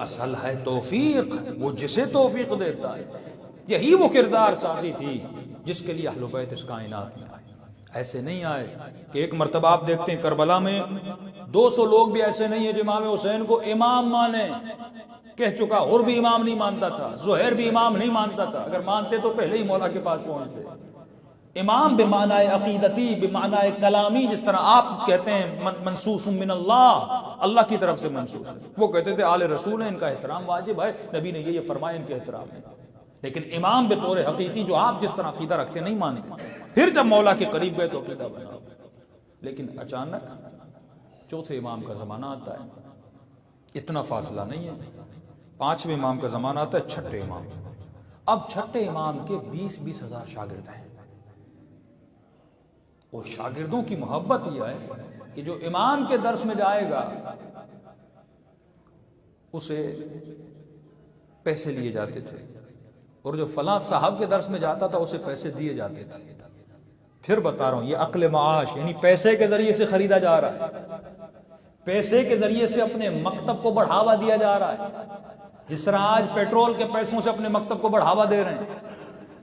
اصل ہے توفیق، وہ جسے توفیق دیتا ہے۔ یہی وہ کردار سازی تھی جس کے لیے اہل بیت اس کائنات میں آئے۔ ایسے نہیں آئے کہ ایک مرتبہ آپ دیکھتے ہیں کربلا میں 200 لوگ بھی ایسے نہیں ہیں جو امام حسین کو امام مانے۔ کہہ چکا، اور بھی امام نہیں مانتا تھا، زہیر بھی امام نہیں مانتا تھا، اگر مانتے تو پہلے ہی مولا کے پاس پہنچتے۔ امام بمعنی عقیدتی، بمعنی کلامی، جس طرح آپ کہتے ہیں منصوص من اللہ، اللہ کی طرف سے منصوص ہے، وہ کہتے تھے آل رسول ہیں، ان کا احترام واجب ہے، نبی نے یہ فرمایا، ان کے احترام ہے۔ لیکن امام بطور حقیقی جو آپ جس طرح عقیدہ رکھتے نہیں مانتے، پھر جب مولا کے قریب گئے تو عقیدہ بنا۔ لیکن اچانک چوتھے امام کا زمانہ آتا ہے، اتنا فاصلہ نہیں ہے، 5ویں امام کا زمانہ آتا ہے، چھٹے امام۔ اب چھٹے امام کے 20-20 ہزار شاگرد ہیں، اور شاگردوں کی محبت یہ ہے کہ جو امام کے درس میں جائے گا اسے پیسے لیے جاتے تھے، اور جو فلاں صاحب کے درس میں جاتا تھا اسے پیسے دیے جاتے تھے۔ پھر بتا رہا ہوں، یہ عقل معاش، یعنی پیسے کے ذریعے سے خریدا جا رہا ہے، پیسے کے ذریعے سے اپنے مکتب کو بڑھاوا دیا جا رہا ہے۔ جس طرح آج پیٹرول کے پیسوں سے اپنے مکتب کو بڑھاوا دے رہے ہیں،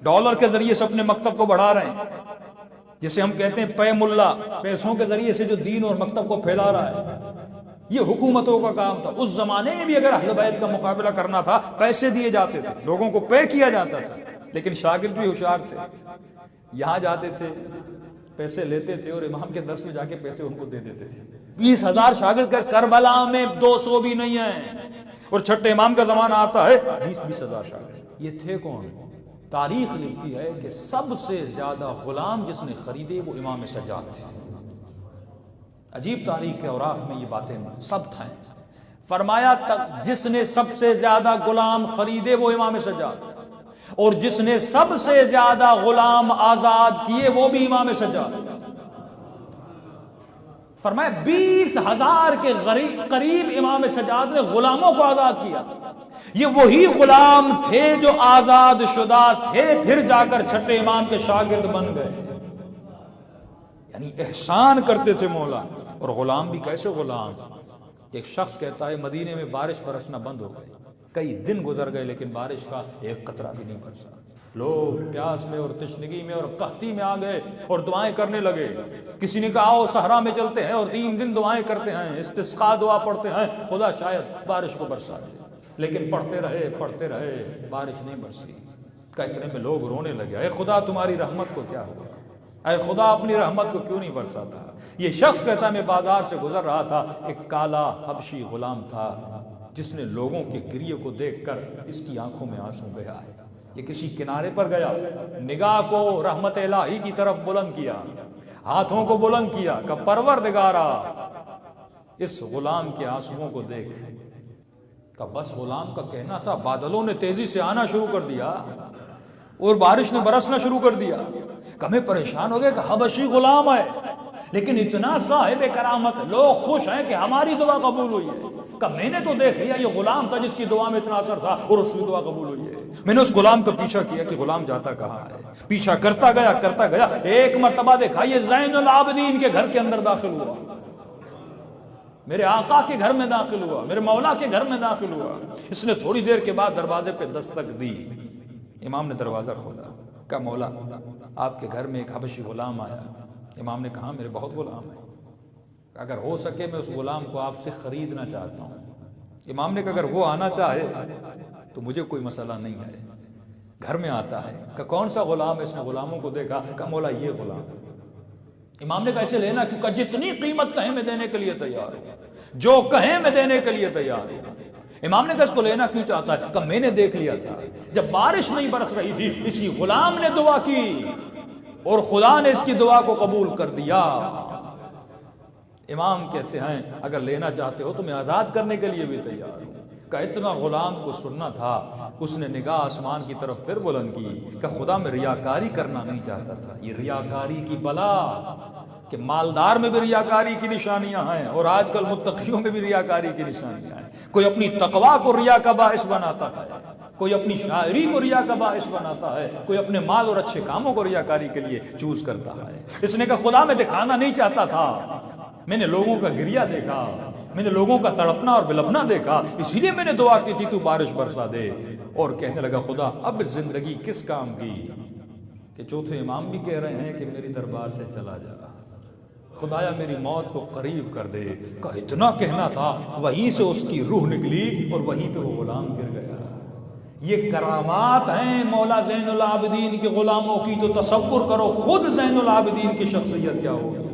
ڈالر کے ذریعے سے اپنے مکتب کو بڑھا رہے ہیں، جسے ہم کہتے ہیں پے ملا، پیسوں کے ذریعے سے جو دین اور مکتب کو پھیلا رہا ہے، یہ حکومتوں کا کام تھا۔ اس زمانے میں بھی اگر اہل بیت کا مقابلہ کرنا تھا، پیسے دیے جاتے تھے، لوگوں کو پے کیا جاتا تھا۔ لیکن شاگرد بھی ہوشیار تھے، یہاں جاتے تھے، پیسے لیتے تھے، اور امام کے درس میں جا کے پیسے ان کو دے دیتے تھے۔ 20 ہزار شاگرد کا، کربلا میں 200 بھی نہیں ہیں، اور چھٹے امام کا زمانہ آتا ہے 20-20 ہزار شاگرد۔ یہ تھے کون؟ تاریخ لکھتی ہے کہ سب سے زیادہ غلام جس نے خریدے وہ امام سجاد تھے۔ عجیب تاریخ ہے، اوراق میں یہ باتیں ثبت ہیں۔ فرمایا جس نے سب سے زیادہ غلام خریدے وہ امام سجاد، اور جس نے سب سے زیادہ غلام آزاد کیے وہ بھی امام سجاد۔ فرمایا 20,000 کے قریب امام سجاد نے غلاموں کو آزاد کیا۔ یہ وہی غلام تھے جو آزاد شدہ تھے، پھر جا کر چھٹے امام کے شاگرد بن گئے۔ یعنی احسان کرتے تھے مولا۔ اور غلام بھی کیسے غلام؟ ایک شخص کہتا ہے مدینے میں بارش برسنا بند ہو گئی، کئی دن گزر گئے لیکن بارش کا ایک قطرہ بھی نہیں برسا۔ لوگ پیاس میں اور تشنگی میں اور قحطی میں آ گئے اور دعائیں کرنے لگے۔ کسی نے کہا آؤ صحرا میں چلتے ہیں اور 3 دن دعائیں کرتے ہیں، استسقاء دعا پڑھتے ہیں، خدا شاید بارش کو برسا دے۔ لیکن پڑھتے رہے، بارش نہیں برسی۔ اتنے میں لوگ رونے لگے، اے خدا تمہاری رحمت کو کیا ہوا، اے خدا اپنی رحمت کو کیوں نہیں برساتا۔ یہ شخص کہتا ہے میں بازار سے گزر رہا تھا، ایک کالا حبشی غلام تھا جس نے لوگوں کے گریے کو دیکھ کر اس کی آنکھوں میں آنسو بہہ آئے۔ یہ کسی کنارے پر گیا، نگاہ کو رحمت الہی کی طرف بلند کیا، ہاتھوں کو بلند کیا کہ پروردگارا اس غلام کے آنسوؤں کو دیکھ۔ کہ بس غلام کا کہنا تھا، بادلوں نے تیزی سے آنا شروع کر دیا اور بارش نے برسنا شروع کر دیا۔ کمیں پریشان ہو گئے کہ حبشی غلام ہے، لیکن اتنا صاحب کرامت، لوگ خوش ہیں کہ ہماری دعا قبول ہوئی ہے۔ کہ میں نے تو دیکھ لیا یہ غلام تھا جس کی دعا میں اتنا اثر تھا اور اس کی دعا قبول ہوئی ہے۔ میں نے اس غلام کا پیچھا کیا کہ غلام جاتا کہاں ہے، پیچھا کرتا گیا، ایک مرتبہ دیکھا یہ زین العابدین کے گھر کے اندر داخل ہوا، میرے آقا کے گھر میں داخل ہوا، میرے مولا کے گھر میں داخل ہوا۔ اس نے تھوڑی دیر کے بعد دروازے پہ دستک دی، امام نے دروازہ کھولا، کہا مولا آپ کے گھر میں ایک حبشی غلام آیا۔ امام نے کہا میرے بہت غلام ہیں، اگر ہو سکے میں اس غلام کو آپ سے خریدنا چاہتا ہوں۔ امام نے کہا اگر وہ آنا چاہے تو مجھے کوئی مسئلہ نہیں ہے۔ گھر میں آتا ہے کہ کون سا غلام ہے؟ اس نے غلاموں کو دیکھا، کہا مولا یہ غلام۔ امام نے کہا اسے لینا کیوں؟ کہ جتنی قیمت کہیں میں دینے کے لیے تیار ہوں، جو کہیں میں دینے کے لیے تیار ہوں۔ امام نے کہا اس کو لینا کیوں چاہتا ہے؟ کہ میں نے دیکھ لیا تھا جب بارش نہیں برس رہی تھی اسی غلام نے دعا کی اور خدا نے اس کی دعا کو قبول کر دیا۔ امام کہتے ہیں اگر لینا چاہتے ہو تو میں آزاد کرنے کے لیے بھی تیار ہوں۔ کہ اتنا غلام کو سننا تھا، اس نے نگاہ آسمان کی طرف پھر بلند کی کہ خدا میں ریاکاری کرنا نہیں چاہتا تھا۔ یہ ریاکاری کی بلا کہ مالدار میں بھی ریاکاری کی نشانیاں ہیں، اور آج کل متقیوں میں بھی ریاکاری کی نشانیاں ہیں۔ کوئی اپنی تقویٰ کو ریا کا باعث بناتا ہے، کوئی اپنی شاعری کو ریا کا باعث بناتا ہے، کوئی اپنے مال اور اچھے کاموں کو ریاکاری کے لیے چوز کرتا ہے۔ اس نے کہا خدا میں دکھانا نہیں چاہتا تھا، میں نے لوگوں کا گریہ دیکھا، میں نے لوگوں کا تڑپنا اور بلبنا دیکھا، اسی لیے میں نے دعا کی تھی تو بارش برسا دے۔ اور کہنے لگا خدا اب زندگی کس کام کی کہ چوتھے امام بھی کہہ رہے ہیں کہ میری دربار سے چلا جا، خدایا میری موت کو قریب کر دے۔ کا اتنا کہنا تھا، وہیں سے اس کی روح نکلی اور وہیں پہ وہ غلام گر گیا۔ یہ کرامات ہیں مولا زین العابدین کے غلاموں کی، تو تصور کرو خود زین العابدین کی شخصیت کیا ہوگی۔